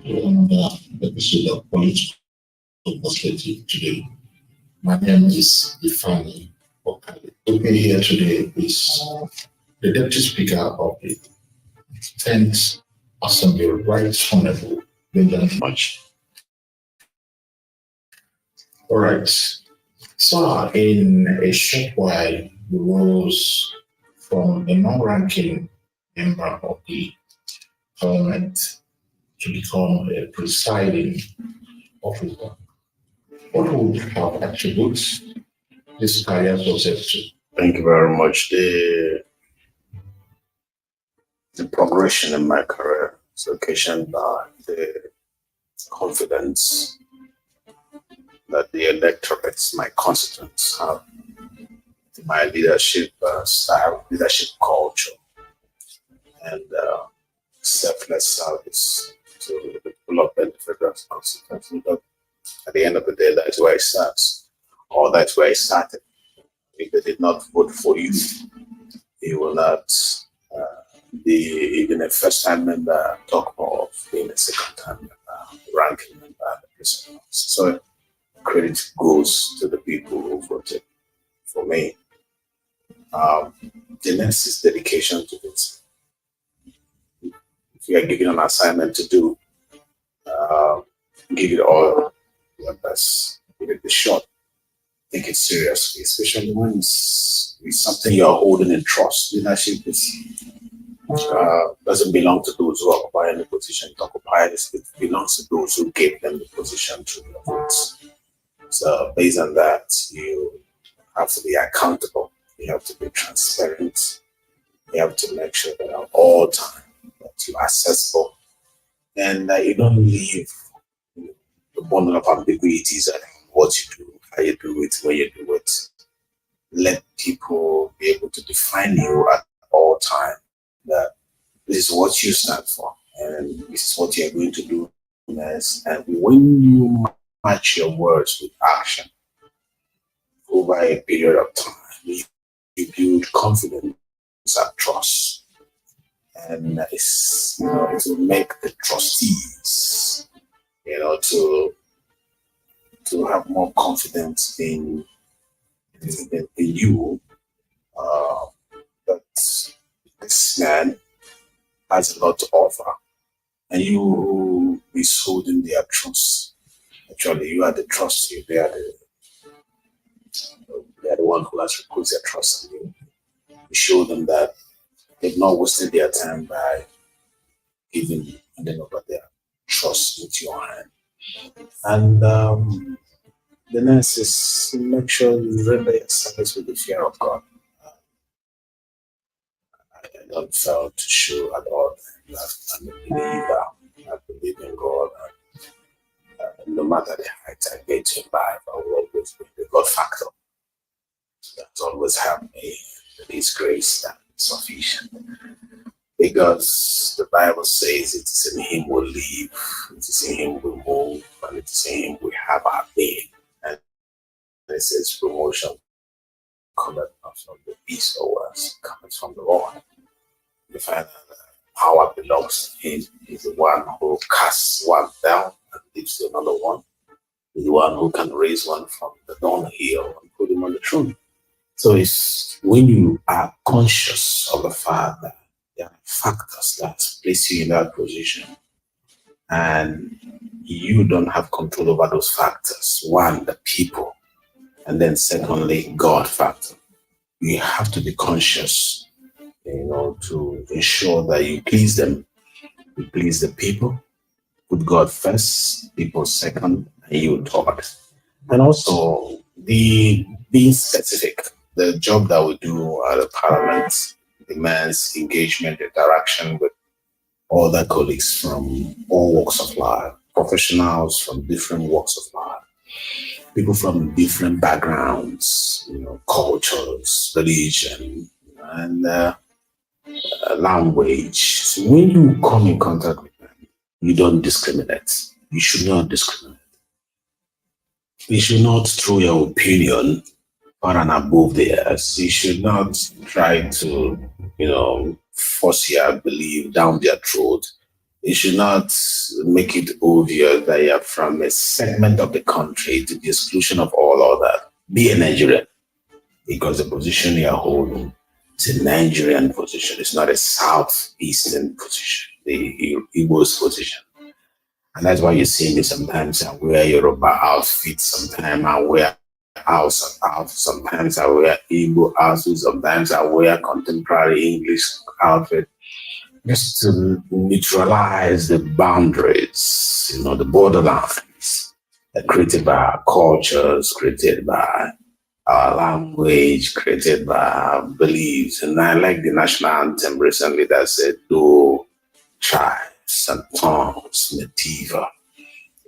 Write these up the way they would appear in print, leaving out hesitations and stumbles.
On the episode of political perspective today. My name is Ifani Okazie. With me here today is the Deputy Speaker of the 10th Assembly, Right Honorable Benjamin Much. All right. So, in a short while, we rose from a non-ranking member of the parliament to become a presiding officer. What would have attributes this career success to? Thank you very much. The progression in my career is occasioned by the confidence that the electorates, my constituents, have in my leadership style, leadership culture, and selfless service to the people of the federal constituency. But at the end of the day, that's where it starts, or that's where it started. If they did not vote for you, you will not be even a first-time member, talk more of being a second-time member, ranking member, so credit goes to the people who voted for me. The next is dedication to it. If you are given an assignment to do, give it all your best, give it a shot, take it seriously, especially when it's something you're holding in trust. Leadership doesn't belong to those who occupy any position to occupy it. It belongs to those who gave them the position through their votes. So based on that, you have to be accountable. You have to be transparent. You have to make sure that at all time that you're accessible and that you don't leave the bundle of ambiguities and what you do, how you do it, where you do it. let people be able to define you at all time. That this is what you stand for, and this is what you're going to do next. And when you match your words with action over a period of time, you build confidence and trust. And it's, it will make the trustees, to have more confidence in you. Uh, that this man has a lot to offer, and you who is holding their trust. Actually, you are the trustee. They are the one who has reposed their trust in you. You show them that they've not wasted their time by giving you and then over their trust into your hand. And the next is to make sure you render your service with the fear of God. I don't fail to show at all that I'm a believer. I believe in God. No matter the height I get to in life, I will always be the God factor. That's always helped me. His grace that is sufficient. Because the Bible says it is in Him we live, it is in Him we move, and it is in Him we have our being. And it says promotion cometh not from the east or west, cometh from the Lord. You find that power belongs to Him. He's the one who casts one down and gives to another one. He's the one who can raise one from the dunghill and put him on the throne. So it's when you are conscious of the fact that there are factors that place you in that position and you don't have control over those factors. One, the people, and then secondly, God factor. You have to be conscious, to ensure that you please them, you please the people, put God first, people second, and you third. And also being specific. The job that we do at the Parliament demands engagement, interaction with other colleagues from all walks of life, professionals from different walks of life, people from different backgrounds, cultures, religion, and language. So when you come in contact with them, you don't discriminate. You should not discriminate. You should not throw your opinion far and above theirs. You should not try to, force your belief down their throat. You should not make it obvious that you're from a segment of the country to the exclusion of all other. Be a Nigerian, because the position you're holding is a Nigerian position. It's not a Southeastern position, the Igbo's position. And that's why you see me sometimes I wear Yoruba outfits, sometimes I wear house out, sometimes I wear Igbo outfits, sometimes I wear contemporary English outfit, just to neutralize the boundaries, the borderlines that created by our cultures, created by our language, created by our beliefs. And I like the national anthem recently that said, "Do tribes and tongues, Nativa,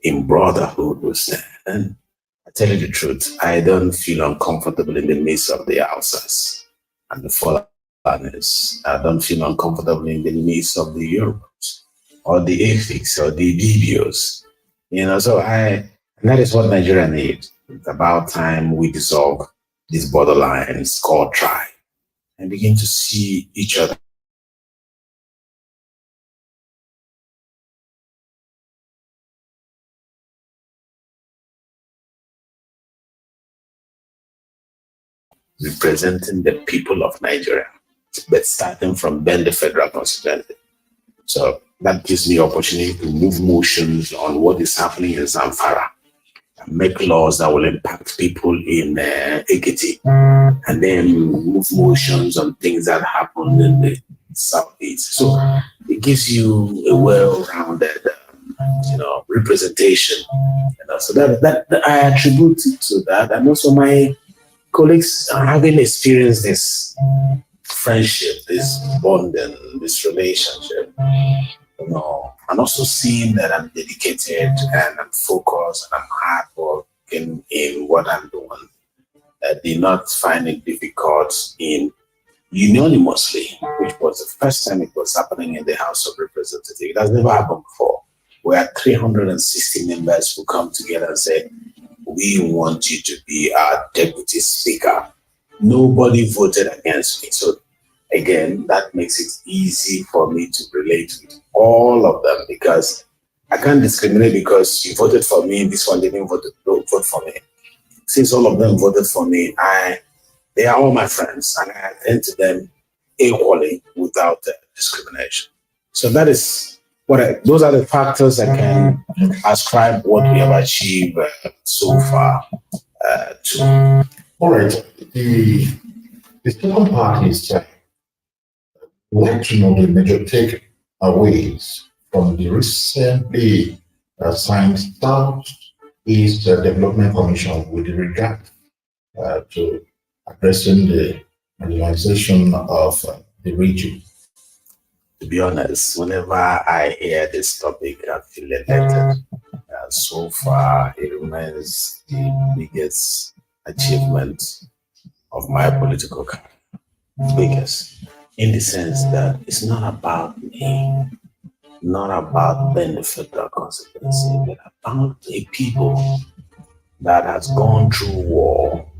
in brotherhood we stand." And I tell you the truth, I don't feel uncomfortable in the midst of the outsiders and the foreigners. I don't feel uncomfortable in the midst of the Europeans or the Afics or the Bibios. And that is what Nigeria needs. It's about time we dissolve these borderlines called tribe and begin to see each other representing the people of Nigeria, but starting from Ben, the federal constituency. So that gives me opportunity to move motions on what is happening in Zamfara, and make laws that will impact people in Ekiti, and then move motions on things that happen in the Southeast. So it gives you a well-rounded, representation. So that I attribute it to that, and also my colleagues are having experienced this friendship, this bonding, this relationship, and also seeing that I'm dedicated and I'm focused and I'm hard working in what I'm doing. did not find it difficult in unanimously, which was the first time it was happening in the House of Representatives. It has never happened before, where 360 members will come together and say, we want you to be our deputy speaker. Nobody voted against me. So again, that makes it easy for me to relate with all of them, because I can't discriminate because you voted for me, this one didn't vote for me. Since all of them voted for me, they are all my friends, and I attend to them equally without discrimination. So that is those are the factors I can ascribe what we have achieved so far to. All right. The second part is like to know the major takeaways from the recently signed Southeast Development Commission with regard to addressing the marginalization of the region. To be honest, whenever I hear this topic, I feel elated. So far, it remains the biggest achievement of my political career. Biggest, in the sense that it's not about me, not about benefit or consequence, but about a people that has gone through war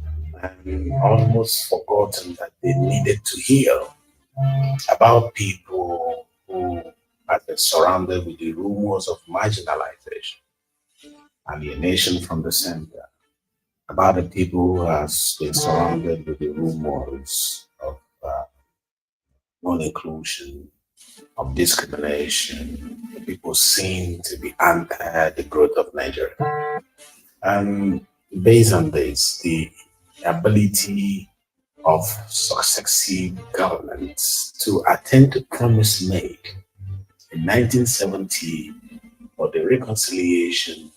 and almost forgotten that they needed to heal, about people who have been surrounded with the rumors of marginalization, alienation from the center, about the people who have been surrounded with the rumors of non-inclusion, of discrimination, the people seen to be anti the growth of Nigeria. And based on this, the ability of successive governments to attend to promise made in 1970 for the reconciliation,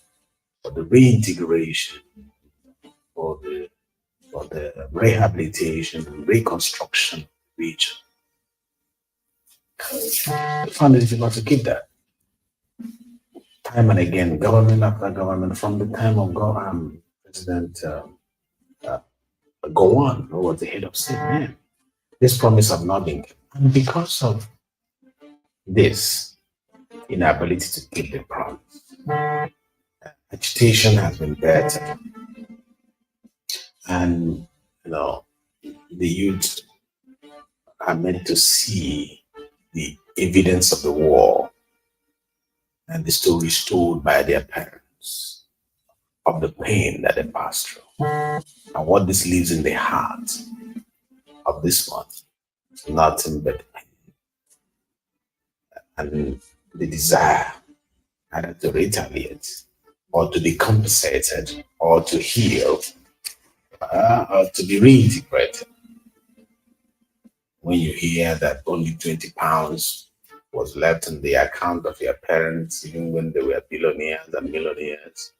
for the reintegration, for the rehabilitation and reconstruction of the region. They found it difficult to keep that. Time and again, government after government, from the time of President Gowon, who was the head of state, man, this promise have not been kept. And because of this inability to keep the promise, agitation has been better. And the youth are meant to see the evidence of the war and the stories told by their parents of the pain that they passed through. And what this leaves in the heart of this one is nothing but pain and the desire either to retaliate or to be compensated or to heal or to be reintegrated. When you hear that only 20 pounds was left in the account of your parents, even when they were billionaires and millionaires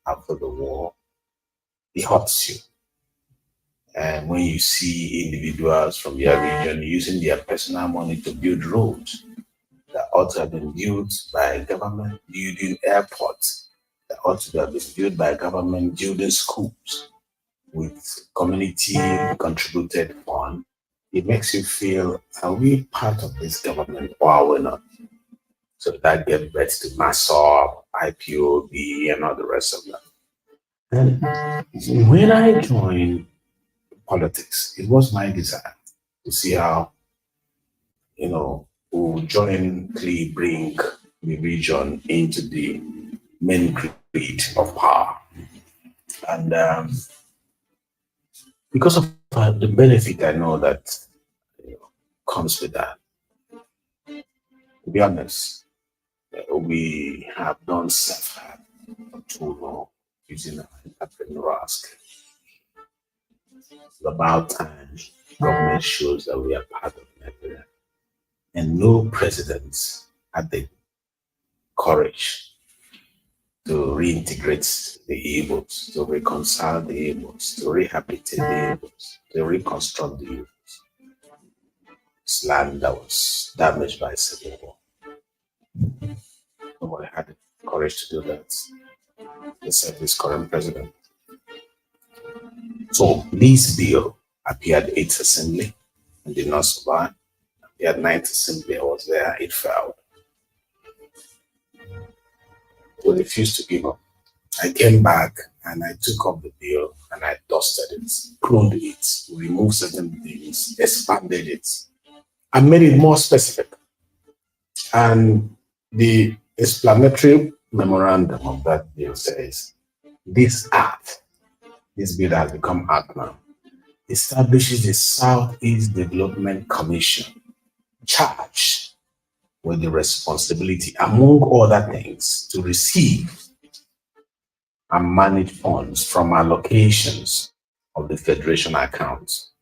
after the war, it hurts you. And when you see individuals from your region using their personal money to build roads that ought to have been built by government, building airports that ought to have been built by government, building schools with community contributed fund, it makes you feel, are we part of this government or are we not? So that gets back to MASOP, IPOB, and all the rest of them. And when I joined politics, it was my desire to see how, we'll jointly bring the region into the main grid of power. And because of the benefit I know that comes with that, to be honest, we have done self-help for too long using our entrepreneurial skill. It's about time government shows that we are part of Nigeria. And no president had the courage to reintegrate the Igbos, to reconcile the Igbos, to rehabilitate the Igbos, to reconstruct the Igbos. It's land that was damaged by civil war. Nobody had the courage to do that, except this current president. So this bill appeared 8th Assembly and did not survive. Appeared 9th Assembly, I was there, it failed. We refused to give up. I came back and I took up the bill and I dusted it, pruned it, removed certain things, expanded it, and made it more specific. And the explanatory memorandum of that bill says this act, this bill has become act now, establishes the Southeast Development Commission charged with the responsibility, among other things, to receive and manage funds from allocations of the Federation accounts.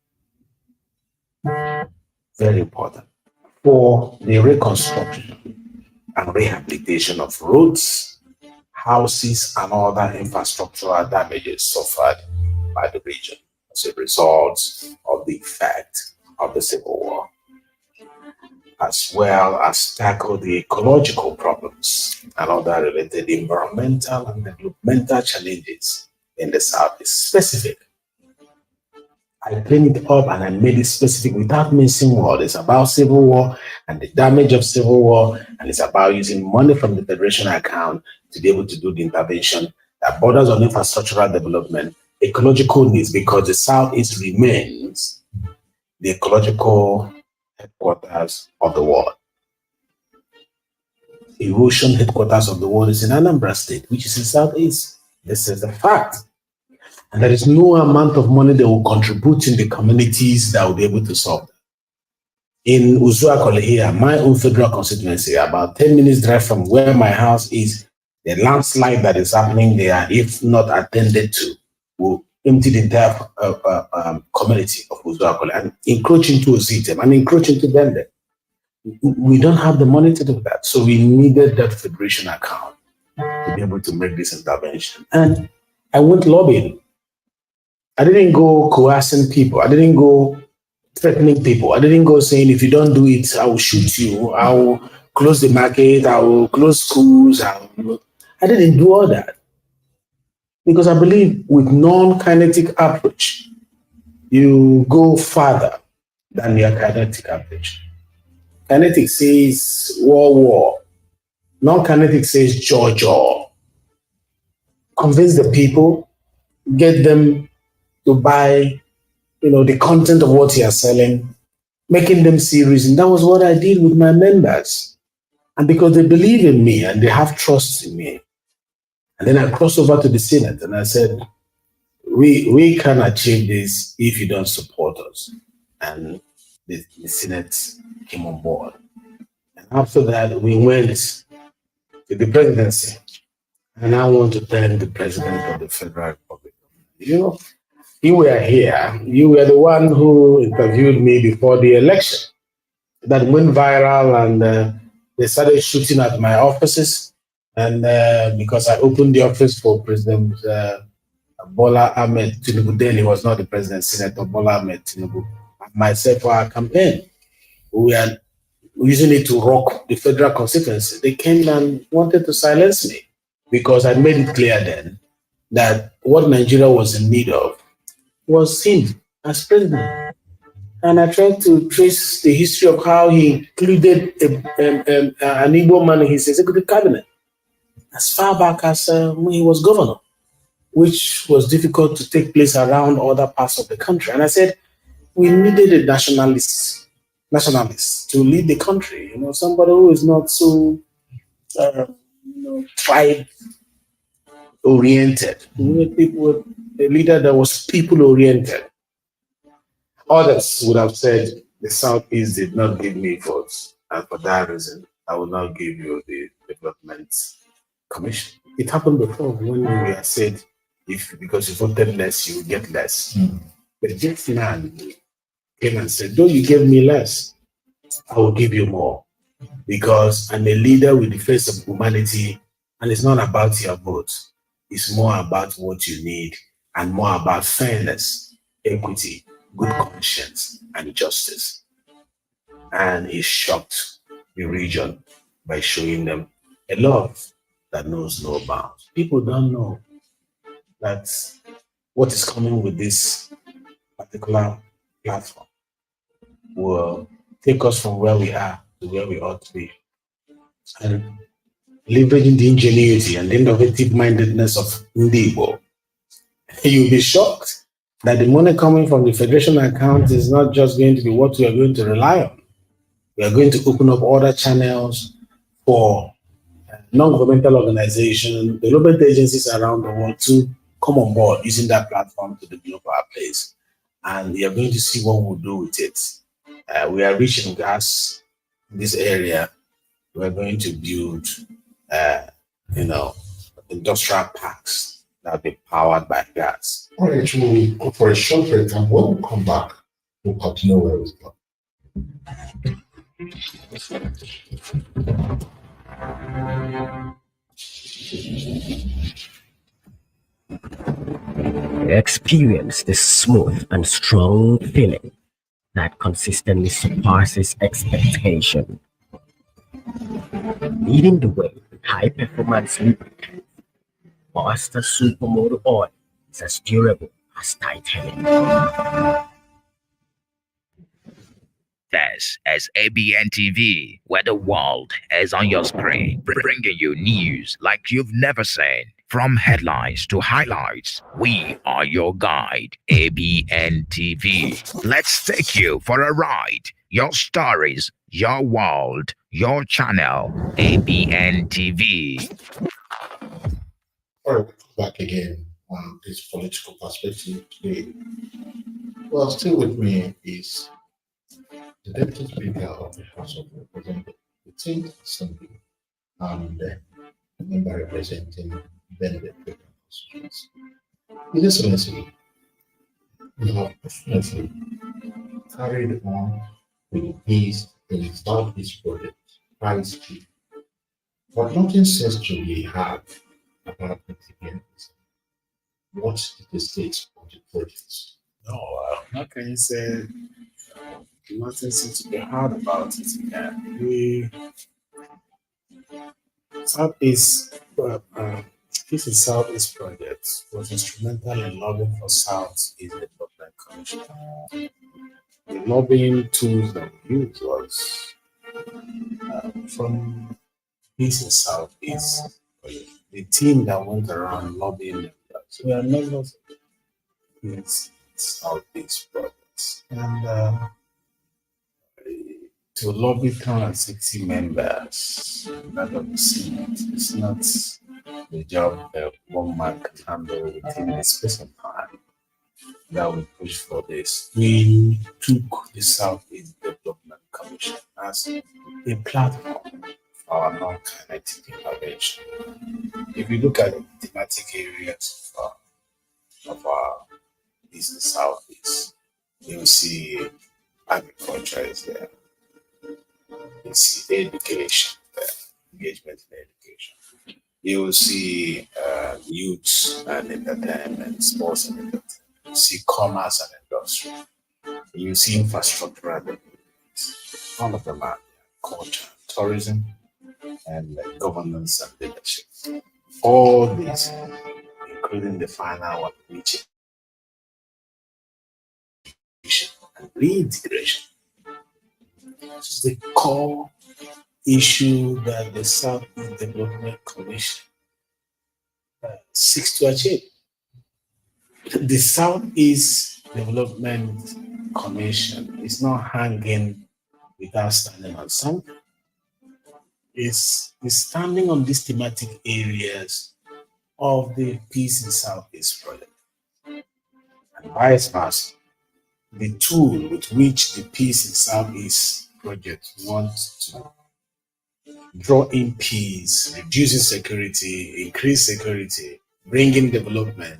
Very important for the reconstruction and rehabilitation of roads, houses, and other infrastructural damages suffered by the region as a result of the effect of the Civil War, as well as tackle the ecological problems and other related environmental and developmental challenges in the Southeast. Specific. I cleaned it up and I made it specific without missing word. It's about Civil War and the damage of Civil War, and it's about using money from the Federation account to be able to do the intervention that borders on infrastructural development, ecological needs, because the Southeast remains the ecological headquarters of the world. Erosion headquarters of the world is in Anambra State, which is in Southeast. This is a fact. And there is no amount of money they will contribute in the communities that will be able to solve that. In Uzuakole here, my own federal constituency, about 10 minutes drive from where my house is, the landslide that is happening there, if not attended to, will empty the entire community of Uzuakole and encroach into Ozitem and encroach into Bende. We don't have the money to do that. So we needed that federation account to be able to make this intervention. And I went lobbying. I didn't go coercing people. I didn't go threatening people. I didn't go saying, if you don't do it, I will shoot you. I will close the market. I will close schools. I didn't do all that. Because I believe with non-kinetic approach, you go farther than your kinetic approach. Kinetic says war. Non-kinetic says jaw. Convince the people, get them to buy, the content of what you are selling, making them see reason. That was what I did with my members. And because they believe in me and they have trust in me. And then I crossed over to the Senate and I said, we can achieve this if you don't support us. And the Senate came on board. And after that, we went to the presidency. And I want to thank the President of the Federal Republic. You were here. You were the one who interviewed me before the election. That went viral, and they started shooting at my offices. And because I opened the office for President Bola Ahmed Tinubu, then he was not the president, Senator Bola Ahmed Tinubu, and myself for our campaign. We were using it to rock the federal constituency. They came and wanted to silence me because I made it clear then that what Nigeria was in need of was him as president. And I tried to trace the history of how he included an Igbo man in his executive cabinet as far back as when he was governor, which was difficult to take place around other parts of the country. And I said, we needed a nationalist to lead the country, somebody who is not so tribe oriented. A leader that was people oriented. Others would have said the Southeast did not give me votes, and for that reason, I will not give you the development commission. It happened before when we had said, because you voted less, you will get less. But this man came and said, though you gave me less, I will give you more. Because I'm a leader with the face of humanity, and it's not about your vote. It's more about what you need, and more about fairness, equity, good conscience, and justice. And he shocked the region by showing them a love that knows no bounds. People don't know that what is coming with this particular platform will take us from where we are to where we ought to be. And leveraging the ingenuity and the innovative mindedness of Ndibo, you'll be shocked that the money coming from the Federation account is not just going to be what we are going to rely on. We are going to open up other channels for non-governmental organizations, development agencies around the world to come on board using that platform to develop our place. And we are going to see what we'll do with it. We are rich in gas in this area. We're going to build, industrial parks that will be powered by gas. All right, we'll go for a short break, and when we come back, we'll continue where we start. Experience the smooth and strong feeling that consistently surpasses expectation. Leading the way with high performance lubricant, Master Supermoto Oil is as durable as titanium. This is ABN TV, where the world is on your screen, bringing you news like you've never seen. From headlines to highlights, we are your guide, ABN TV. Let's take you for a ride. Your stories, your world, your channel, ABN TV. All right, we're back again on this political perspective today. Well, still with me is the Deputy Speaker of the House of Representatives, the 10th Assembly, and the member representing Benedict constituency. His Excellency, you have definitely carried on with the peace in Southeast project, Paris Peace, but nothing seems to be heard about the TPN. What is the state of the project? No, how can you say nothing seems to be hard about it? We Southeast, this is Southeast project was instrumental in lobbying for Southeast Development Commission. The lobbying tools that we used was from Peace in Southeast. The team that went around lobbying them. So we are members of this Southeast projects. And to lobby 260 members that of the Senate, it's not the job that one man can handle within the space of time that we push for this. We took the Southeast Development Commission as a platform for our non-kinetic intervention. If you look at the thematic areas of our East and Southeast, you will see agriculture is there. You see education there, engagement in education. You will see youth and entertainment, sports and entertainment. You see commerce and industry. You see infrastructure development. All of them are culture, tourism, and governance and leadership. All these, including the final one, which is reintegration. This is the core issue that the Southeast Development Commission seeks to achieve. The Southeast Development Commission is not hanging without standing on something. It's standing on these thematic areas of the Peace in Southeast project. And vice versa, the tool with which the Peace in Southeast project wants to draw in peace, reduce insecurity, increase security, bring in development,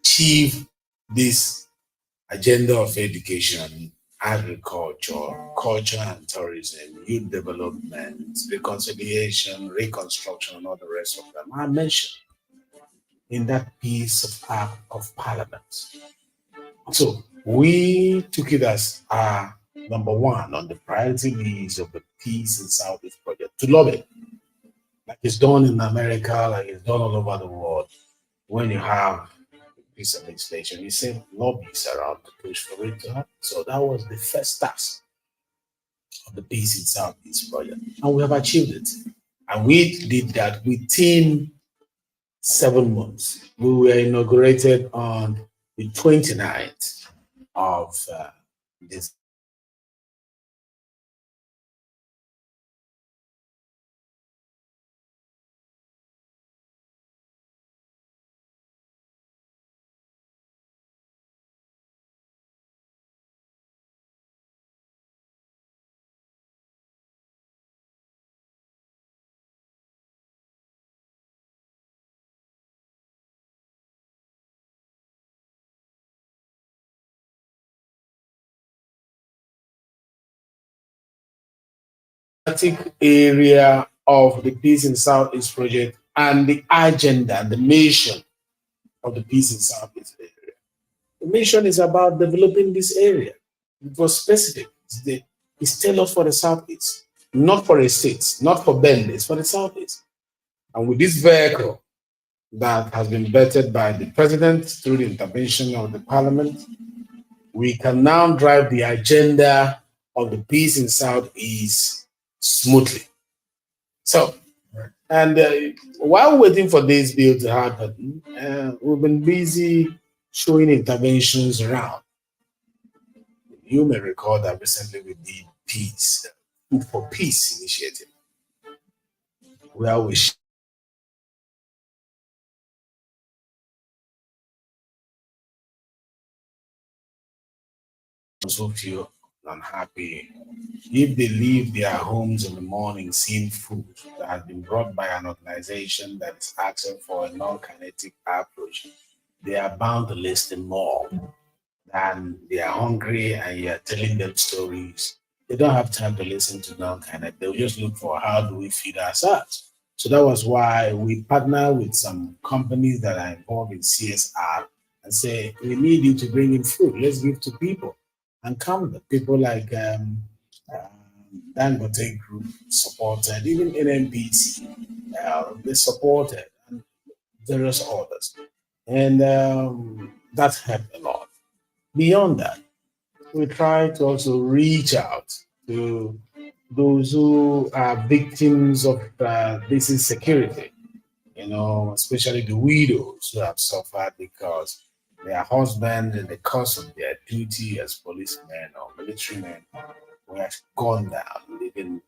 achieve this agenda of education, agriculture, culture and tourism, youth development, reconciliation, reconstruction, and all the rest of them are mentioned in that piece of act of parliament. So we took it as our number one on the priority list of the Peace in Southeast project to lobby, like it's done in America, like it's done all over the world. When you have piece of legislation. We sent lobbies around to push for it to happen. So that was the first task of the Peace in Southeast project. And we have achieved it. And we did that within 7 months. We were inaugurated on the 29th of this. Area of the Peace in Southeast project and the agenda and the mission of the Peace in Southeast area. The mission is about developing this area. It was specific. It's tailored for the Southeast, not for a state, not for Bend, it's for the Southeast. And with this vehicle that has been vetted by the president through the intervention of the parliament, we can now drive the agenda of the Peace in Southeast smoothly. So, and while waiting for this bill to happen, we've been busy showing interventions around. You may recall that recently we did peace, Food for Peace initiative, where we so feel unhappy if they leave their homes in the morning seeing food that has been brought by an organization that is asking for a non-kinetic approach. They are bound to listen more than they are hungry and you're telling them stories. They don't have time to listen to non-kinetic. They'll just look for how do we feed ourselves. So that was why we partner with some companies that are involved in CSR and say, we need you to bring in food. Let's give to people. And come, people like Dangote Group supported, even NMPC, they supported, and various others. And that helped a lot. Beyond that, we try to also reach out to those who are victims of this insecurity, especially the widows who have suffered because their husband, in the course of their duty as policemen or military men, were gone down, leaving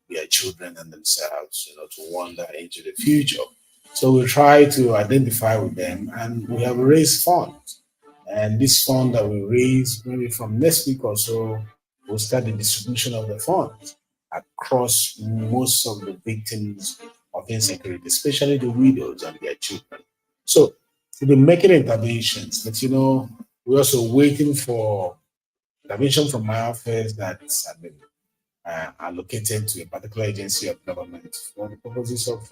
their children and themselves, to wander into the future. So we try to identify with them, and we have raised funds. And this fund that we raise, maybe from next week or so, we'll start the distribution of the funds across most of the victims of insecurity, especially the widows and their children. So we've been making interventions, but we're also waiting for intervention from my office that have been allocated to a particular agency of government for the purposes of,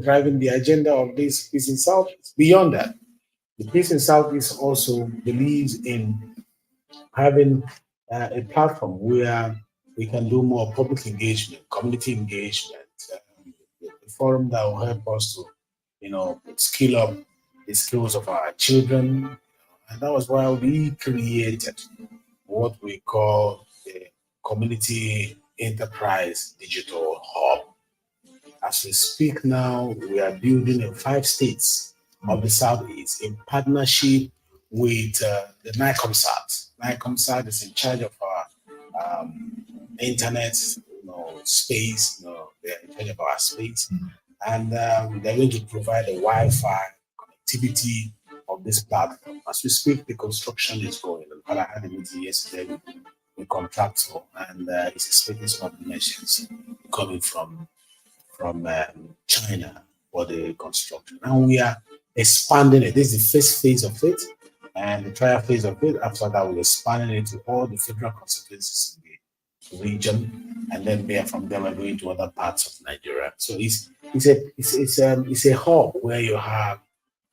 driving the agenda of this Peace in Southeast. Beyond that, the Peace in Southeast also believes in having a platform where we can do more public engagement, community engagement, a forum that will help us to skill up the skills of our children. And that was why we created what we call the Community Enterprise Digital Hub. As we speak now, we are building in 5 states of the Southeast in partnership with the NICOMSAT. NICOMSAT is in charge of our internet space, they're in charge of our space. And they're going to provide the Wi-Fi connectivity of this platform. As we speak, the construction is going. And I had a meeting yesterday with contractor, and he's expecting some of the machines coming from China for the construction. Now we are expanding it. This is the first phase of it, and the trial phase of it. After that, we're expanding it to all the federal constituencies in the region, and then from there we're going to other parts of Nigeria. So it's a hub where you have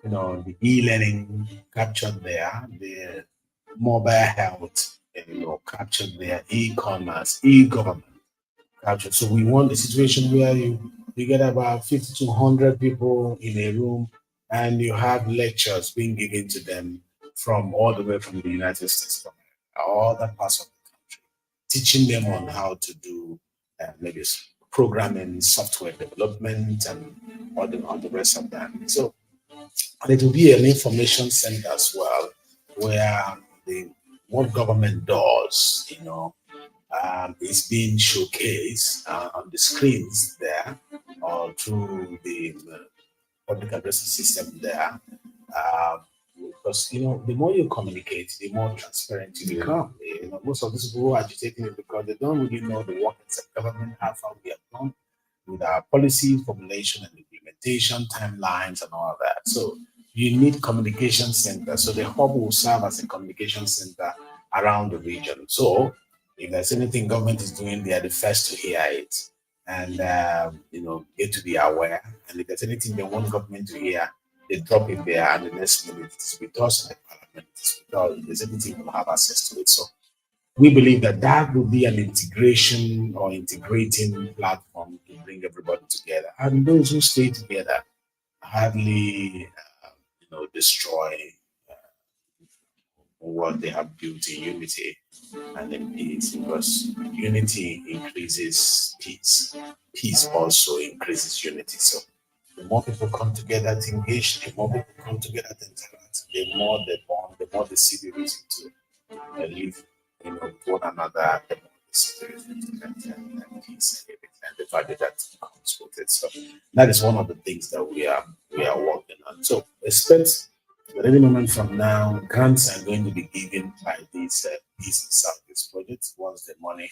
the e-learning captured there, the mobile health captured there, e-commerce, e-government captured. So we want a situation where you get about 50 to 100 people in a room and you have lectures being given to them from all the way from the United States, from all the parts of the country, teaching them on how to do maybe programming, software development, and all the rest of that. So, and it will be an information center as well, where the what government does, is being showcased on the screens there or through the public addressing system there. Um, because the more you communicate, the more transparent you become. Most of these people who are agitating it because they don't really know the workings of government, how far we have gone with our policy formulation and implementation timelines and all of that. So you need communication center. So the hub will serve as a communication center around the region. So if there's anything government is doing, they are the first to hear it and get to be aware. And if there's anything they want government to hear, they drop it there, and the next minute it's with us in the parliament. It's with us. If there's anything, we'll have access to it. So we believe that that will be an integration or integrating platform to bring everybody together. And those who stay together hardly, destroy what they have built in unity and in peace, because unity increases peace. Peace also increases unity. So the more people come together to engage, the more people come together to interact, the more they bond, the more they see the reason to live, with one another, the more they see the reason to and peace and everything, and the value that comes with it. So that is one of the things that we are working on. So expect at any moment from now, grants are going to be given by this Peace and Southeast project once the money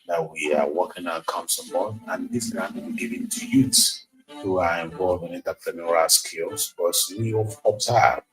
that we are working on comes on board, and this grant will be given to youths who are involved in entrepreneurial skills, because we have observed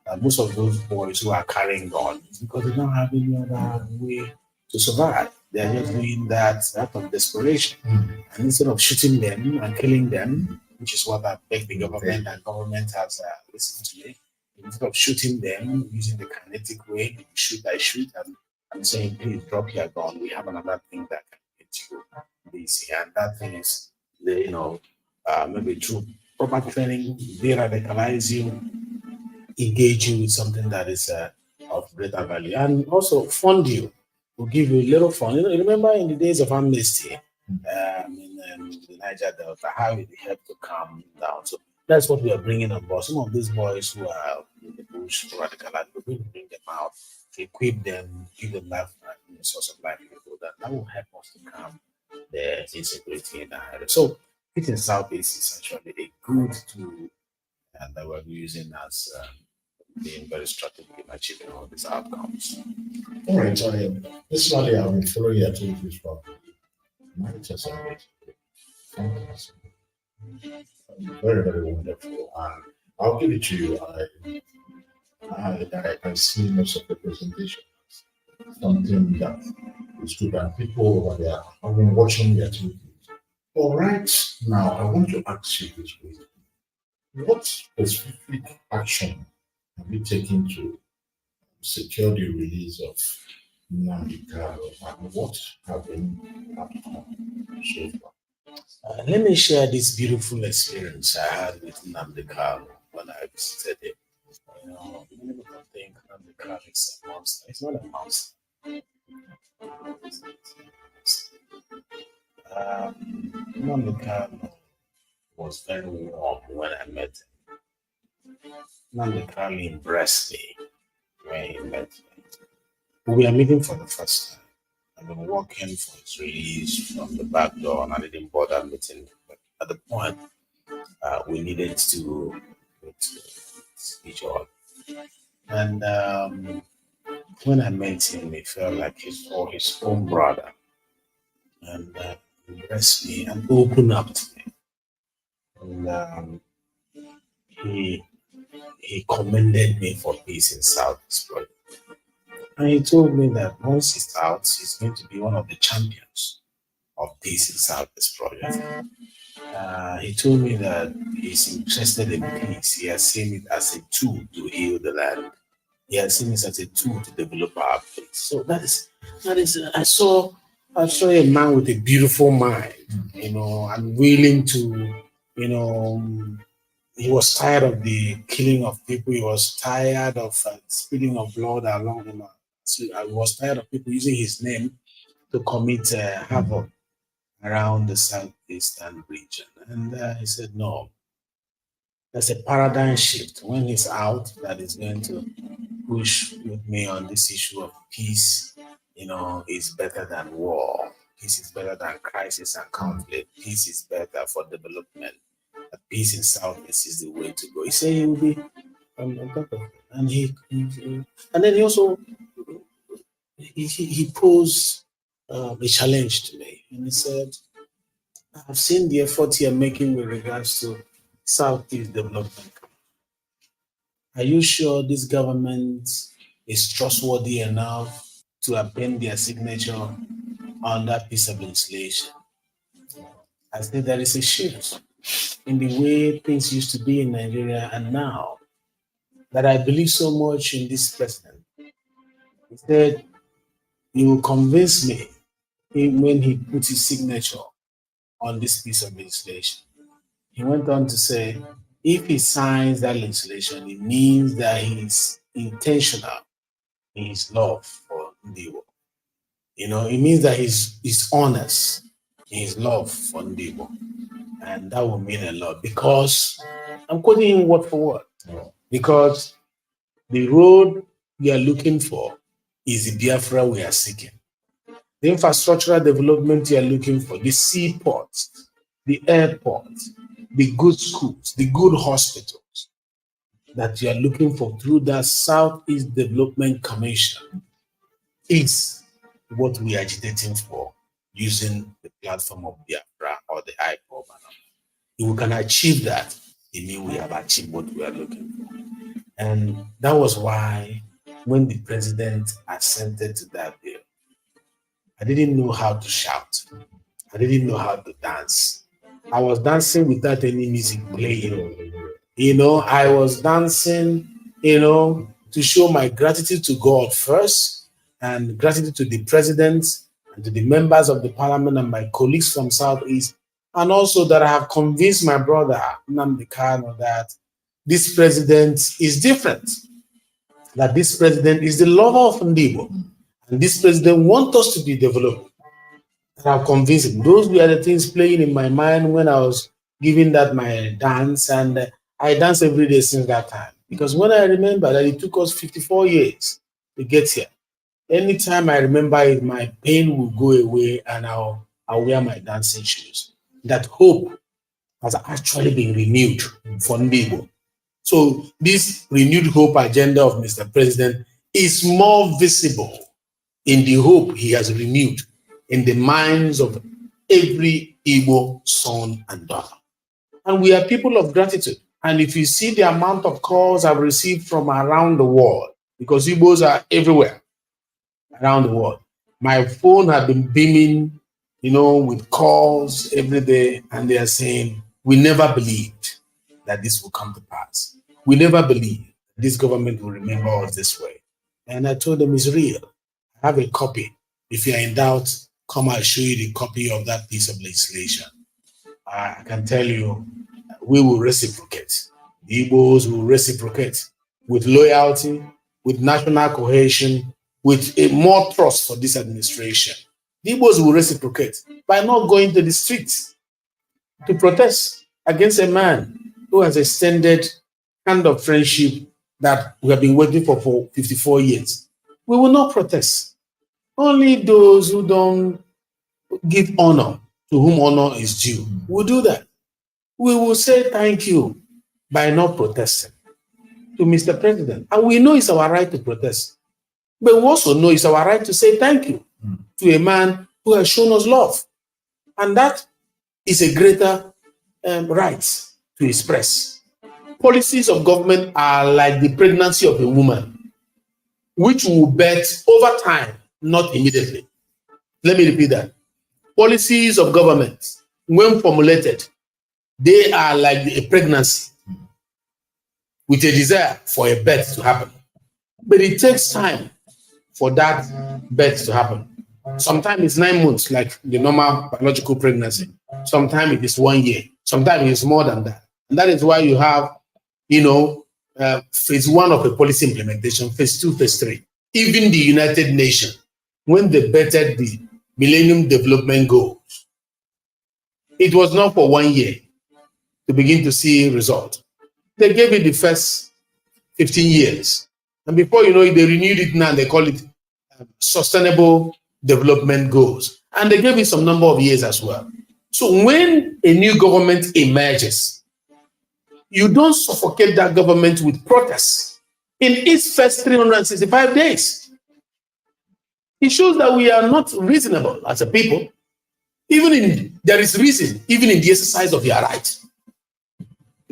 that most of those boys who are carrying guns because they don't have any other way to survive. They are just doing that out of desperation. And instead of shooting them and killing them, which is what I beg the government, and government has listened to me, instead of shooting them using the kinetic way, shoot, I shoot, and I'm saying, please drop your gun. We have another thing that can get you this. And that thing is, maybe through proper training, they radicalize you, engage you with something that is of greater value, and also fund you. Will give you a little fun. You remember in the days of amnesty in the Niger Delta, how it helped to calm down. So that's what we are bringing on board. Some of these boys who are in the bush, radicalized, we're going to bring them out, equip them, give them life, source of livelihood. That will help us to calm the insecurity in the area. So Fit in Southeast is actually a good tool that we're using as being very strategic in achieving all these outcomes. All right, Tony. This Monday I've been following your activities from managers of it. Fantastic. Very, very wonderful. And I'll give it to you. I can see most of the presentation. Something that is good, and people over there have been watching the activities. All right, now I want to ask you this question. What specific action have you taken to secure the release of Nnamdi Kalu, and what have been outcome so far? Let me share this beautiful experience I had with Nnamdi Kalu when I visited him. Many people think Nnamdi Kalu is a monster. It's not a monster. Nnamdi Kalu was very warm when I met him. Nnamdi Kalu embraced me when he met me. We are meeting for the first time. I've been working for his release from the back door, and I didn't bother meeting him. But at the point, we needed to meet each other. And when I met him, it felt like his own brother, and embraced me and opened up to me. And he commended me for Peace in Southeast project. And he told me that once he's out, he's going to be one of the champions of Peace in Southeast project. He told me that he's interested in peace. He has seen it as a tool to heal the land. He has seen it as a tool to develop our place. So that is. I saw a man with a beautiful mind, and willing to, he was tired of the killing of people. He was tired of spilling of blood along him. So I was tired of people using his name to commit havoc around the southeastern region. And he said, no, there's a paradigm shift when he's out that is going to push with me on this issue of peace. Is better than war. Peace is better than crisis and conflict. Peace is better for development. Peace in Southeast is the way to go. He said he will be on top of it. And and then he also he posed a challenge to me. And he said, I've seen the effort you're making with regards to Southeast development. Are you sure this government is trustworthy enough to append their signature on that piece of legislation? I said there is a shift in the way things used to be in Nigeria and now that I believe so much in this president. He said, he will convince me when he puts his signature on this piece of legislation. He went on to say, if he signs that legislation, it means that he's intentional in his love for Ndibo. It means that he's honest in his love for Ndibo. And that will mean a lot because I'm quoting him word for word. Because the road we are looking for is the Biafra we are seeking. The infrastructural development you are looking for, the seaports, the airport, the good schools, the good hospitals that you are looking for through that Southeast Development Commission is what we are agitating for using the platform of Biafra or the IPOB. If we can achieve that, it means we have achieved what we are looking for. And that was why when the president assented to that bill, I didn't know how to shout. I didn't know how to dance. I was dancing without any music playing. I was dancing, to show my gratitude to God first and gratitude to the president and to the members of the parliament and my colleagues from Southeast. And also that I have convinced my brother, Nnamdi Kanu, that this president is different. That this president is the lover of Ndibo. And this president wants us to be developed. And I've convinced him. Those were the things playing in my mind when I was giving that my dance. And I dance every day since that time. Because when I remember that it took us 54 years to get here, anytime I remember it, my pain will go away and I'll wear my dancing shoes. That hope has actually been renewed for Ndibo. So this renewed hope agenda of Mr. President is more visible in the hope he has renewed in the minds of every Igbo son and daughter. And we are people of gratitude. And if you see the amount of calls I've received from around the world, because Igbos are everywhere around the world, my phone has been beaming, with calls every day, and they are saying, we never believed that this will come to pass. We never believed this government will remember us this way. And I told them it's real. I have a copy. If you're in doubt, come, I'll show you the copy of that piece of legislation. I can tell you, we will reciprocate. The Igbos will reciprocate with loyalty, with national cohesion, with a more trust for this administration. The Igbos will reciprocate by not going to the streets to protest against a man who has extended hand of friendship that we have been waiting for 54 years. We will not protest. Only those who don't give honor to whom honor is due will do that. We will say thank you by not protesting to Mr. President. And we know it's our right to protest. But we also know it's our right to say thank you to a man who has shown us love. And that is a greater right to express. Policies of government are like the pregnancy of a woman, which will birth over time, not immediately. Let me repeat that. Policies of government, when formulated, they are like a pregnancy with a desire for a birth to happen. But it takes time for that birth to happen. Sometimes it's 9 months, like the normal biological pregnancy. Sometimes it is 1 year. Sometimes it is more than that. And that is why you have, phase one of a policy implementation, phase two, phase three. Even the United Nations, when they bettered the Millennium Development Goals, it was not for 1 year to begin to see result. They gave it the first 15 years. And before you know it, they renewed it now. They call it Sustainable Development Goals. And they gave it some number of years as well. So when a new government emerges, you don't suffocate that government with protests in its first 365 days. It shows that we are not reasonable as a people. There is reason, even in the exercise of your right.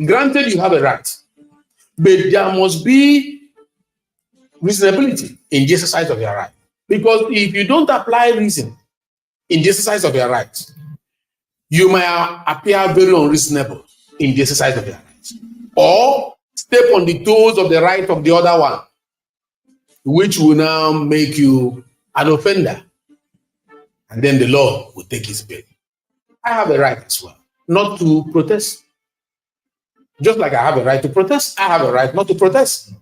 Granted, you have a right, but there must be reasonability in the exercise of your right. Because if you don't apply reason in the exercise of your right, you may appear very unreasonable in the exercise of your right, or step on the toes of the right of the other one, which will now make you an offender, and then the law will take its bill. I have a right as well not to protest. Just like I have a right to protest, I have a right not to protest.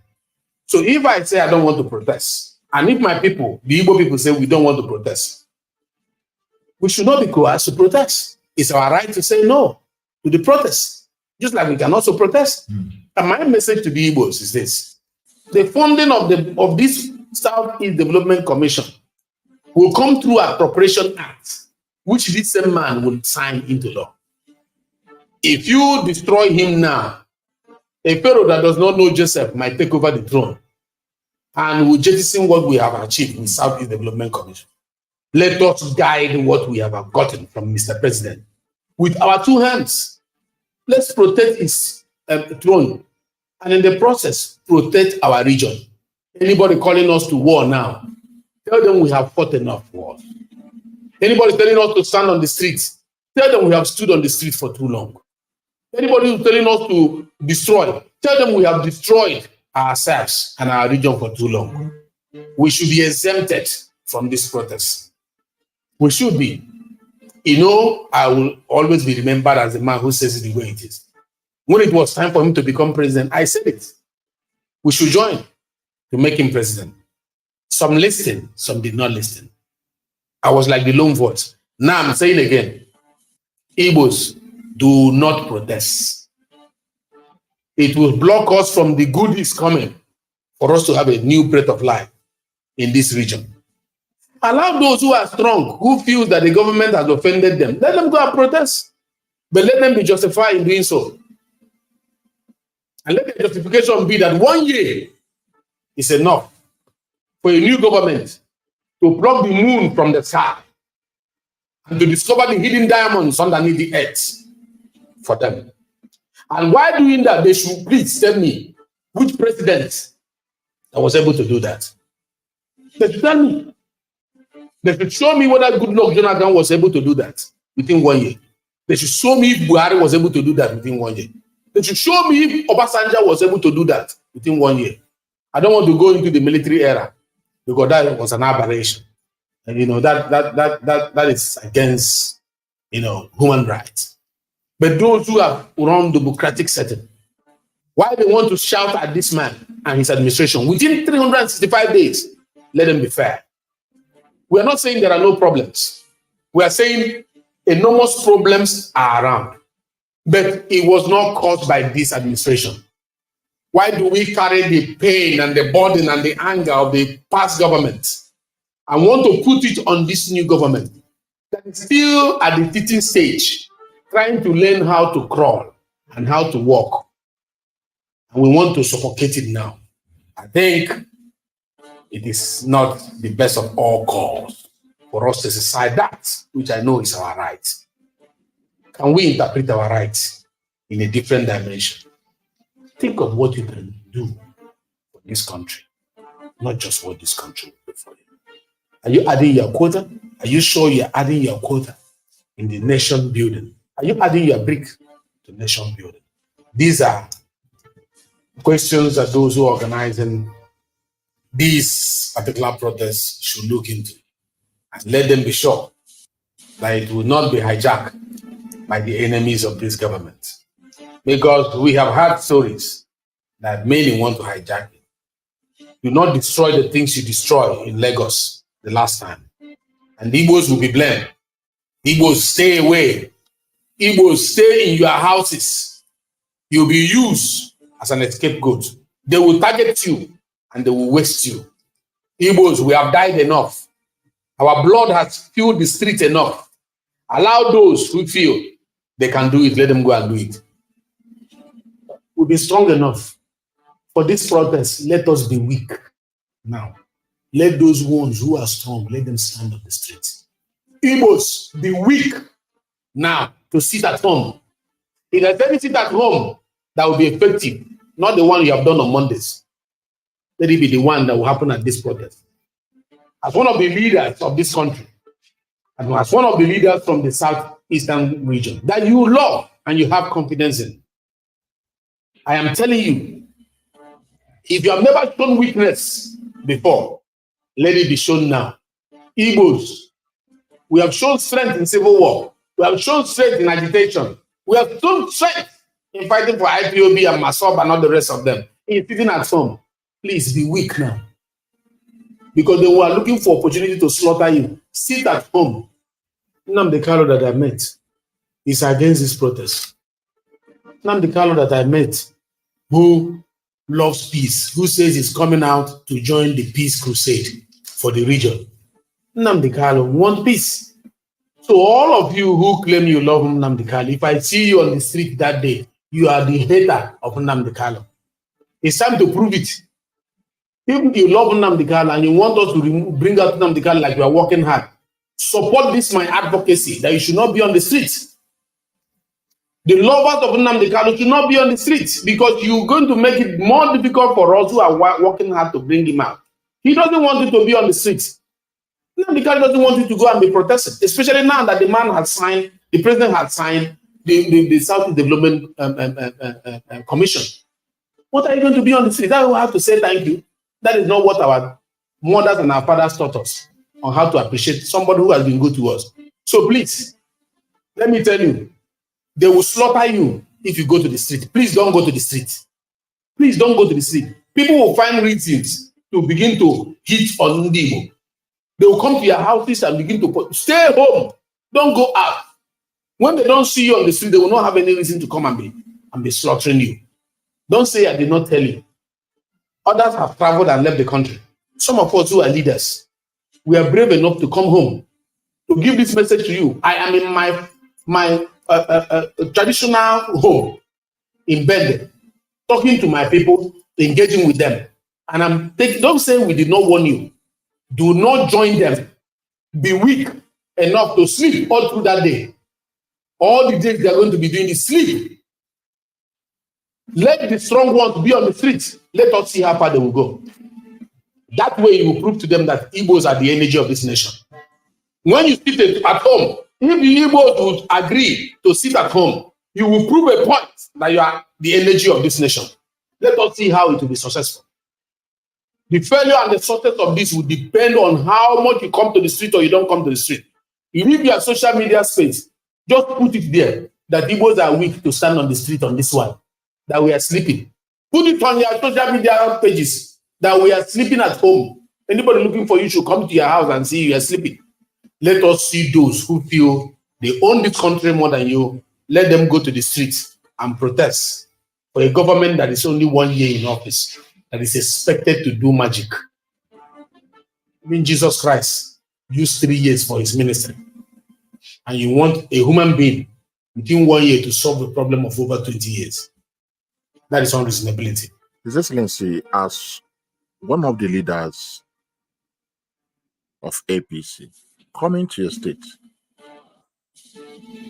So if I say I don't want to protest, and if my people, the Igbo people, say we don't want to protest, we should not be coerced to protest. It's our right to say no to the protest, just like we can also protest. And my message to the Igbos is this: the funding of this Southeast Development Commission will come through Appropriation Act, which this same man will sign into law. If you destroy him now, a pharaoh that does not know Joseph might take over the throne and will jettison what we have achieved with Southeast Development Commission. Let us guide what we have gotten from Mr. President with our two hands. Let's protect his throne, and in the process, protect our region. Anybody calling us to war now, tell them we have fought enough wars. Anybody telling us to stand on the streets, tell them we have stood on the streets for too long. Anybody who's telling us to destroy, tell them we have destroyed ourselves and our region for too long. We should be exempted from this protest. We should be. I will always be remembered as the man who says it the way it is. When it was time for him to become president, I said it. We should join to make him president. Some listened, some did not listen. I was like the lone voice. Now I'm saying again, Igbos, do not protest. It will block us from the goodies coming for us to have a new breath of life in this region. Allow those who are strong, who feel that the government has offended them, let them go and protest. But let them be justified in doing so. And let the justification be that 1 year is enough for a new government to pluck the moon from the sky and to discover the hidden diamonds underneath the earth for them. And while doing that, they should please tell me which president that was able to do that. They should tell me. They should show me whether Goodluck Jonathan was able to do that within 1 year. They should show me if Buhari was able to do that within 1 year. They should show me if Obasanjo was able to do that within 1 year. I don't want to go into the military era because that was an aberration. And that is against human rights. But those who have run democratic setting, why they want to shout at this man and his administration within 365 days, let them be fair. We are not saying there are no problems. We are saying enormous problems are around. But it was not caused by this administration. Why do we carry the pain and the burden and the anger of the past government and want to put it on this new government that is still at the teaching stage, trying to learn how to crawl and how to walk? And we want to suffocate it now. I think it is not the best of all cause for us to decide that, which I know is our right. Can we interpret our rights in a different dimension? Think of what you can do for this country, not just what this country will do for you. Are you adding your quota? Are you sure you're adding your quota in the nation building? Are you adding your brick to nation building? These are questions that those who are organizing these particular protests should look into, and let them be sure that it will not be hijacked by the enemies of this government. Because we have had stories that many want to hijack it. Do not destroy the things you destroy in Lagos the last time. And the Igbos will be blamed. Igbos, stay away. Igbos, stay in your houses. You'll be used as an scapegoat. They will target you and they will waste you. Igbos, we have died enough. Our blood has filled the street enough. Allow those who feel they can do it, let them go and do it. We'll be strong enough. For this protest, let us be weak now. Let those ones who are strong, let them stand on the street. Igbos, be weak now to sit at home. If there's any sit at home that will be effective, not the one you have done on Mondays, let it be the one that will happen at this protest. As one of the leaders of this country, and as one of the leaders from the southeastern region that you love and you have confidence in, I am telling you, if you have never shown weakness before, let it be shown now. Igbos, we have shown strength in civil war. We have shown strength in agitation. We have shown strength in fighting for IPOB and MASOB and all the rest of them. In sitting at home, please be weak now. Because they were looking for opportunity to slaughter you. Sit at home. Nnamdi Kalu that I met is against this protest. Nnamdi Kalu that I met, who loves peace, who says he's coming out to join the peace crusade for the region. Nnamdi Kalu wants peace. So all of you who claim you love Nnamdi Kalu, if I see you on the street that day, you are the hater of Nnamdi Kalu. It's time to prove it. If you love Nnamdi Kalu and you want us to bring out Nnamdi Kalu like you are working hard, support this my advocacy that you should not be on the streets. The lovers of Nnamdi Kalu should not be on the streets because you're going to make it more difficult for us who are working hard to bring him out. He doesn't want you to be on the streets. Nnamdi Kalu doesn't want you to go and be protesting, especially now that the man has signed, the president has signed the South Development Commission. What are you going to be on the street? That we have to say thank you. That is not what our mothers and our fathers taught us on how to appreciate somebody who has been good to us. So please, let me tell you, they will slaughter you if you go to the street. Please don't go to the street. Please don't go to the street. People will find reasons to begin to hit on Ndibo. They will come to your houses and begin to stay home. Don't go out. When they don't see you on the street, they will not have any reason to come and be slaughtering you. Don't say I did not tell you. Others have traveled and left the country. Some of us who are leaders, we are brave enough to come home to give this message to you. I am in my traditional home in Bende, talking to my people, engaging with them. And don't say we did not warn you. Do not join them. Be weak enough to sleep all through that day. All the days they are going to be doing is sleep. Let the strong ones be on the streets. Let us see how far they will go. That way you will prove to them that Igbos are the energy of this nation. When you sit at home, if the Igbos would agree to sit at home, you will prove a point that you are the energy of this nation. Let us see how it will be successful. The failure and the success of this will depend on how much you come to the street or you don't come to the street. Leave your social media space. Just put it there that Igbos are weak to stand on the street on this one, that we are sleeping. Put it on your social media pages that we are sleeping at home. Anybody looking for you should come to your house and see you are sleeping. Let us see those who feel they own this country more than you. Let them go to the streets and protest for a government that is only 1 year in office, that is expected to do magic. Even Jesus Christ used 3 years for his ministry. And you want a human being within 1 year to solve the problem of over 20 years. That is unreasonability. His Excellency, as one of the leaders of APC coming to your state,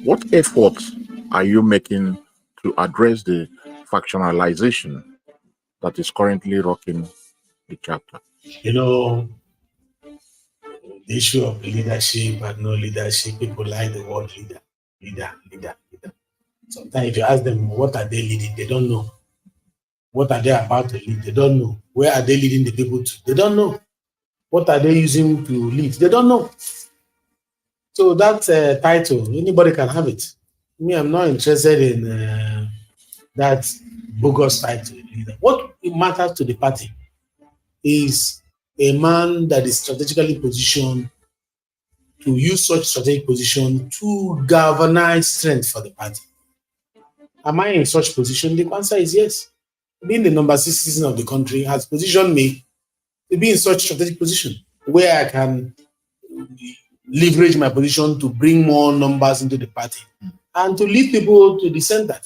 what efforts are you making to address the factionalization that is currently rocking the chapter? You know, the issue of leadership and no leadership, people like the word leader. Sometimes if you ask them, what are they leading? They don't know. What are they about to lead? They don't know. Where are they leading the people to? They don't know. What are they using to lead? They don't know. So that title, anybody can have it. Me, I'm not interested in that bogus title leader. What matters to the party is a man that is strategically positioned to use such strategic position to galvanize strength for the party. Am I in such position? The answer is yes. Being the number 6 citizen of the country has positioned me to be in such strategic position where I can leverage my position to bring more numbers into the party and to lead people to the center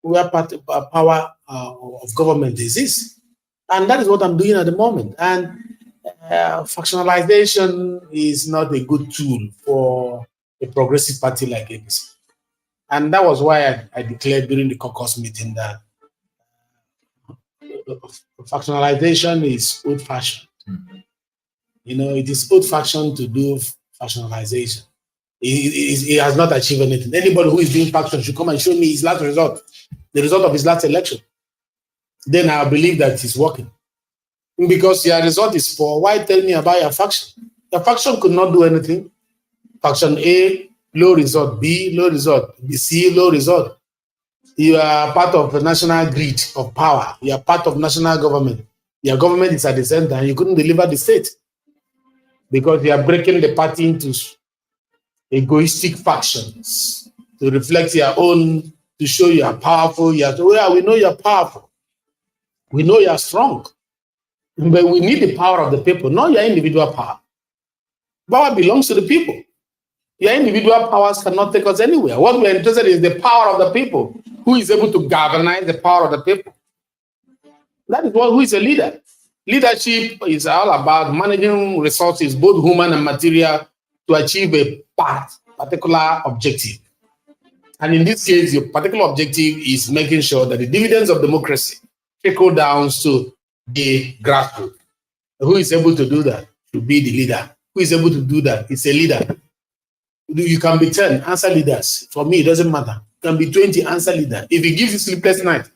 where power of government exists. And that is what I'm doing at the moment. And factionalization is not a good tool for a progressive party like ABC. And that was why I declared during the caucus meeting that factionalization is old-fashioned. You know, it is old-fashioned to do factionalization. It has not achieved anything. Anybody who is doing faction should come and show me his last result, the result of his last election. Then I believe that it's working. Because your result is poor, why tell me about your faction? Your faction could not do anything. Faction A, low result. B, low result. C, low result. You are part of the national grid of power. You are part of national government. Your government is at the center and you couldn't deliver the state because you are breaking the party into egoistic factions to reflect your own, to show you are powerful. We know you're powerful. We know you're strong. But we need the power of the people, not your individual power. Power belongs to the people. Your individual powers cannot take us anywhere. What we're interested in is the power of the people. Who is able to galvanize the power of the people? That is who is a leader. Leadership is all about managing resources, both human and material, to achieve a particular objective. And in this case, your particular objective is making sure that the dividends of democracy trickle down to the grassroots. Who is able to do that? To be the leader. Who is able to do that? It's a leader. You can be 10 answer leaders. For me, it doesn't matter. You can be 20 answer leaders. If it gives you sleepless night,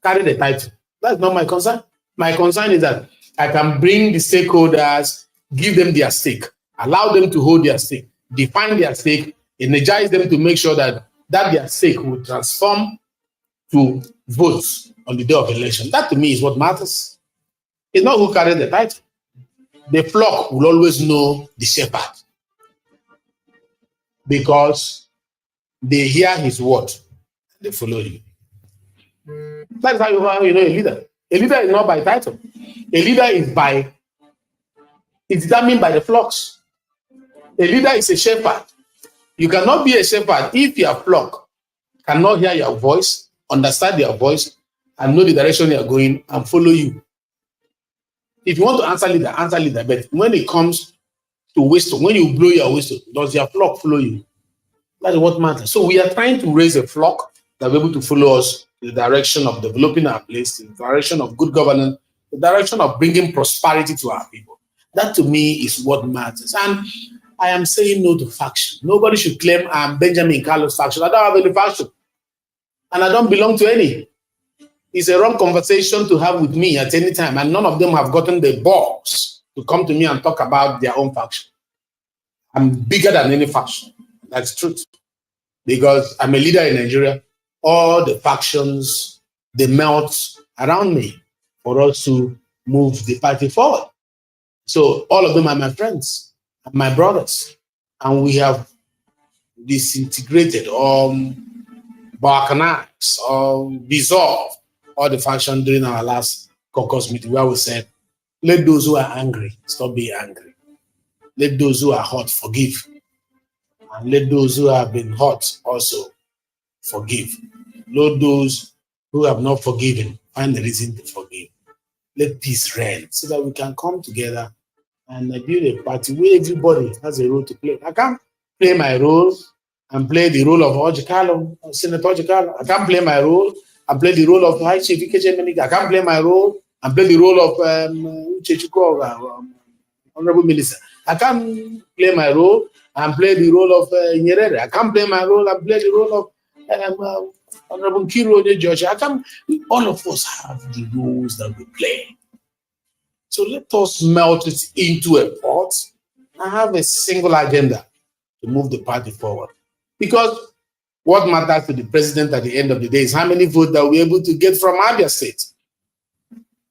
carry the title. That's not my concern. My concern is that I can bring the stakeholders, give them their stake, allow them to hold their stake, define their stake, energize them to make sure that their stake will transform to votes on the day of election. That to me is what matters. It's not who carries the title. The flock will always know the shepherd because they hear his word, they follow him. That's how you know a leader. A leader is not by title. A leader is determined by the flocks. A leader is a shepherd. You cannot be a shepherd if your flock cannot hear your voice, understand your voice, and know the direction you are going and follow you. If you want to answer leader. But when it comes to wisdom, when you blow your whistle, does your flock follow you? That is what matters. So we are trying to raise a flock that will be able to follow us in the direction of developing our place, in the direction of good governance, the direction of bringing prosperity to our people. That to me is what matters. And I am saying no to faction. Nobody should claim I'm Benjamin Kalu's faction. I don't have any faction. And I don't belong to any. It's a wrong conversation to have with me at any time. And none of them have gotten the balls to come to me and talk about their own faction. I'm bigger than any faction. That's truth. Because I'm a leader in Nigeria. All the factions, they melt around me for us to move the party forward. So all of them are my friends, and my brothers. And we have disintegrated or balkanized or dissolved all the faction during our last caucus meeting where we said, let those who are angry stop being angry. Let those who are hot forgive. And let those who have been hurt also forgive. Let those who have not forgiven find the reason to forgive. Let peace reign so that we can come together and build a party where everybody has a role to play. I can't play my role and play the role of Okazie Kalu, Senator Okazie Kalu. I can't play my role and play the role of High Chief Ikeche Menike. I can't play my role and play the role of Honorable Minister. I can't play my role and play the role of Nyerere. I can't play my role and play the role of Honorable Kiro George. All of us have the roles that we play. So let us melt it into a pot and have a single agenda to move the party forward. Because What matters to the president at the end of the day is how many votes that we're able to get from Abia State.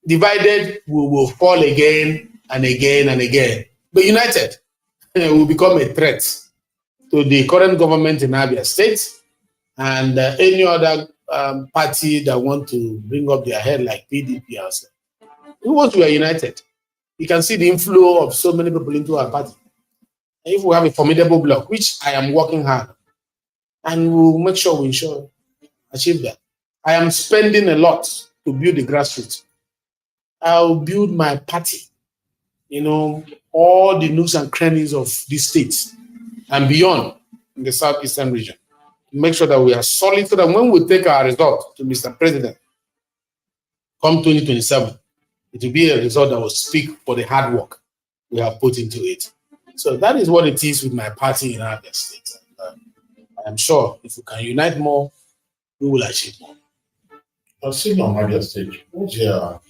Divided, we will fall again and again and again. But united, we will become a threat to the current government in Abia State and any other party that want to bring up their head like PDP or so. Once we are united, you can see the inflow of so many people into our party. And if we have a formidable bloc, which I am working hard, and we'll make sure we achieve that. I am spending a lot to build the grassroots. I'll build my party, all the nooks and crannies of this state and beyond in the southeastern region. Make sure that we are solid so that when we take our result to Mr. President, come 2027, it will be a result that will speak for the hard work we have put into it. So that is what it is with my party in Abia State. I'm sure if we can unite more, we will achieve more. Still on Abia State, what's your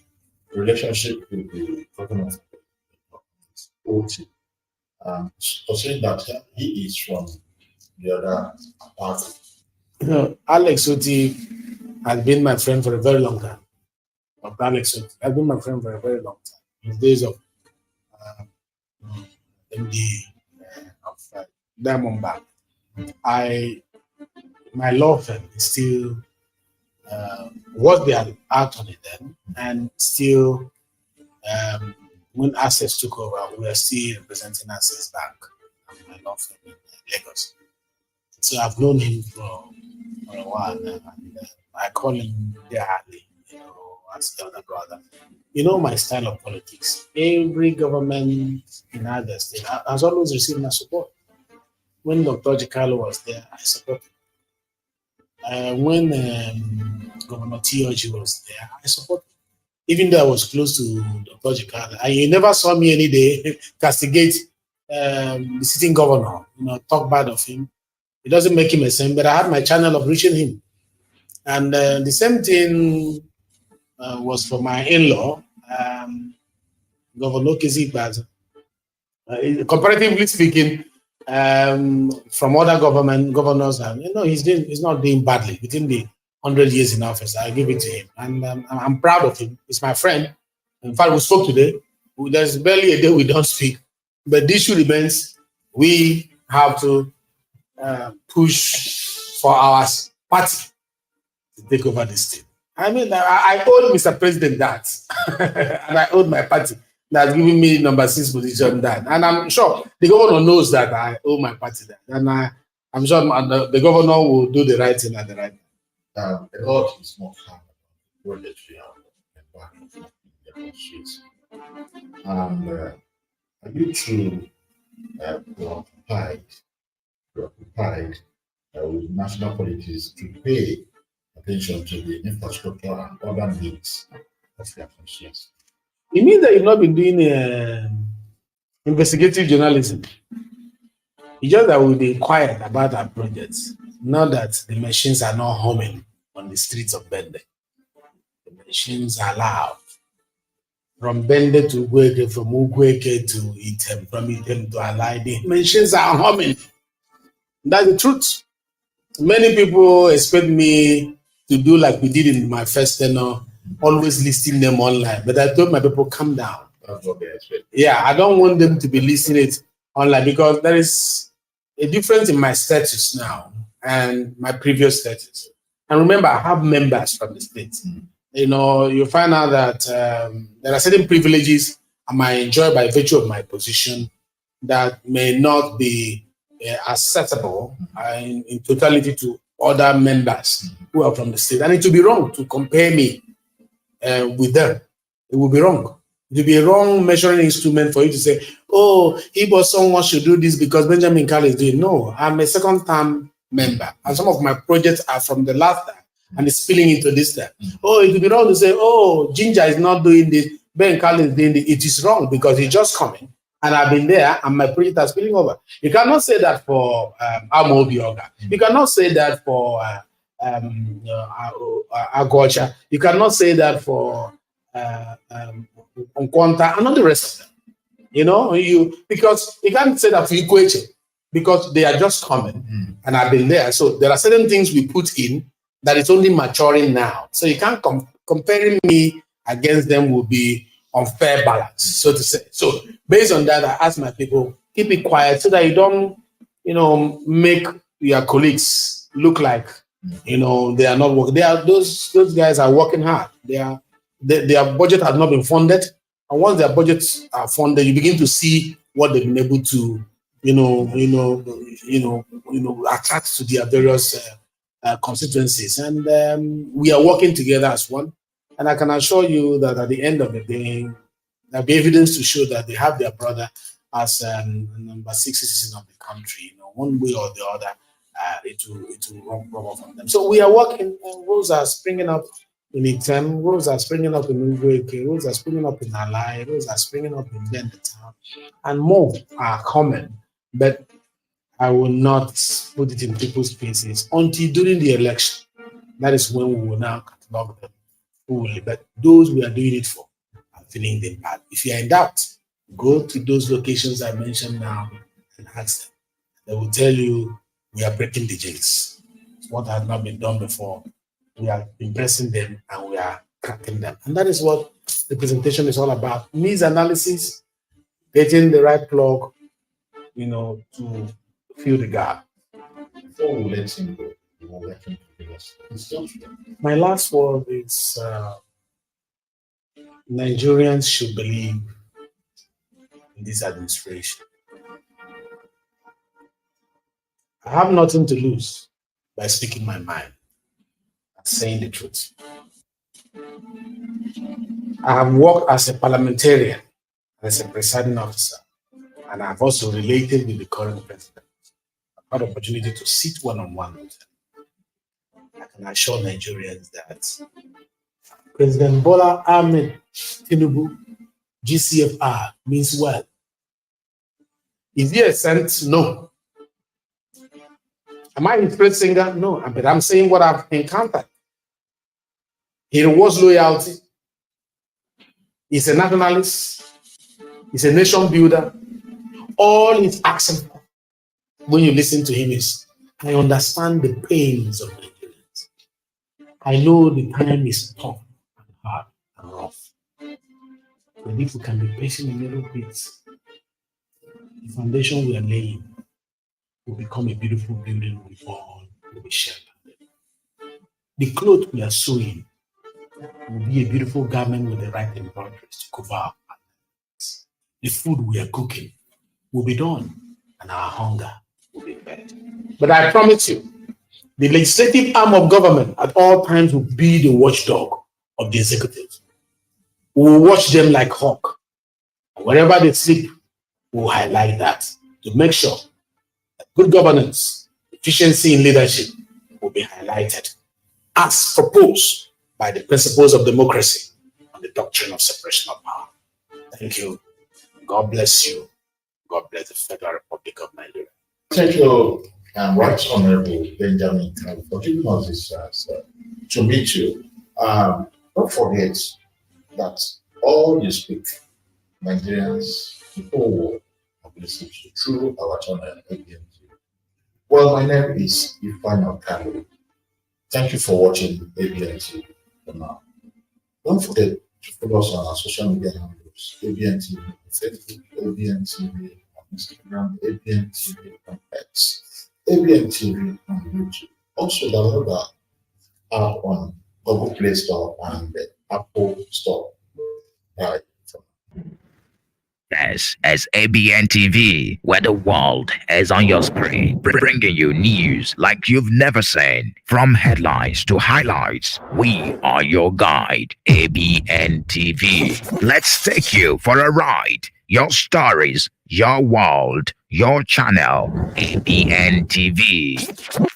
relationship with the governor of OT? Considering that he is from the other party. Alex Oti has been my friend for a very long time. Alex Oti has been my friend for a very long time. In the days of MD of Diamond Bank. My law firm is still what they had out on it then, and still when Access took over, we are still representing Access Bank and my law firm in Lagos. So I've known him for a while now, and I call him Daddy, as the elder brother. My style of politics. Every government in other state has always received my support. When Dr. Okazie Kalu was there, I supported. When Governor T.O.G. was there, I supported. Even though I was close to Dr. Okazie Kalu, and you never saw me any day castigate the sitting governor, talk bad of him. It doesn't make him a saint, but I had my channel of reaching him. And the same thing was for my in-law, Governor Okazie Kalu. Comparatively speaking, from other governors, he's not doing badly within the 100 years in office. I give it to him, and I'm proud of him. He's my friend. In fact, we spoke today. There's barely a day we don't speak, but the issue remains: we have to push for our party to take over the state. I mean, I owed Mr. President that, and I owed my party that's giving me number 6 position that. And I'm sure the governor knows that I owe my party that. And I'm sure the governor will do the right thing at the right time. A lot is not hard about the environment in the streets. And are you truly preoccupied with national politics to pay attention to the infrastructure and other needs of their constituency? You mean that you've not been doing investigative journalism? It's just that we'll be quiet about our projects. Not that the machines are not humming on the streets of Bende. The machines are loud. From Bende to Ugweke, from Ugweke to Item, from Item to Alai, the machines are humming. That's the truth. Many people expect me to do like we did in my first tenure, always listing them online. But I told my people, calm down. That's what they expect. Yeah, I don't want them to be listing it online because there is a difference in my status now and my previous status. And remember, I have members from the state. You find out that there are certain privileges I might enjoy by virtue of my position that may not be acceptable in totality to other members who are from the state. And it would be wrong to compare me with them. It would be wrong. It would be a wrong measuring instrument for you to say, oh, someone should do this because Benjamin Kalu is doing. No, I'm a second-term member. And some of my projects are from the last time and it's spilling into this time. Oh, it would be wrong to say, oh, Ginger is not doing this, Ben Kalu is doing this. It is wrong because he's just coming. And I've been there and my project are spilling over. You cannot say that for Amobi Oga. You cannot say that for Agocha. You cannot say that for Nkwanta and all the rest of them. Because you can't say that for Ikweche. because they are just coming Mm. and I've been there. So there are certain things we put in that is only maturing now. So you can't comparing me against them will be unfair balance, so to say. So based on that, I ask my people, keep it quiet so that you don't, make your colleagues look like, they are not working. They are those guys are working hard. Their budget has not been funded. And once their budgets are funded, you begin to see what they've been able to, attach to their various constituencies. And we are working together as one. And I can assure you that at the end of the day, there'll be evidence to show that they have their brother as number 6 citizen of the country. One way or the other, it will rub off on them. So we are working, and roads are springing up in Item, roads are springing up in Ugweke, roads are springing up in Alai, roads are springing up in Town, and more are coming. But I will not put it in people's faces until during the election. That is when we will now catalog them fully. But those we are doing it for are feeling the impact. If you are in doubt, go to those locations I mentioned now and ask them. They will tell you we are breaking the jinx. What has not been done before. We are impressing them and we are cracking them. And that is what the presentation is all about. Needs analysis, getting the right plug, to fill the gap. Before we let him go, we will let him finish. My last word is Nigerians should believe in this administration. I have nothing to lose by speaking my mind and saying the truth. I have worked as a parliamentarian, as a presiding officer, and I've also related with the current president. I've had the opportunity to sit one-on-one with him. I can assure Nigerians that President Bola Ahmed Tinubu, GCFR, means well. Is he a saint? No. Am I a great singer? No. But I'm saying what I've encountered. He rewards loyalty. He's a nationalist. He's a nation builder. All his accent, when you listen to him, is, I understand the pains of Nigerians. I know the time is tough and hard and rough. But if we can be patient a little bit, the foundation we are laying will become a beautiful building we all will be shared. The clothes we are sewing will be a beautiful garment with the right embroideries to cover our backs. The food we are cooking will be done and our hunger will be fed. But I promise you, the legislative arm of government at all times will be the watchdog of the executive. We will watch them like hawk. And wherever they sleep, we will highlight that to make sure that good governance, efficiency in leadership will be highlighted as proposed by the principles of democracy and the doctrine of separation of power. Thank you. God bless you. God bless the Federal Republic of Nigeria. Thank you, Right Honorable Benjamin Kalu, for giving us this chance to meet you. Don't forget that all you speak, Nigerians, the whole world, have listened to through our channel again. Well, my name is Okazie Kalu. Thank you for watching ABN TV for now. Don't forget to follow us on our social media handles, ABN TV on Facebook, ABN TV on Instagram, ABN TV on X, ABN TV on YouTube. Also download our app on Google Play Store and the Apple Store. Right. Yes, as ABN TV, where the world is on your screen, bringing you news like you've never seen. From headlines to highlights, we are your guide, ABN TV. Let's take you for a ride. Your stories, your world, your channel, ABN TV.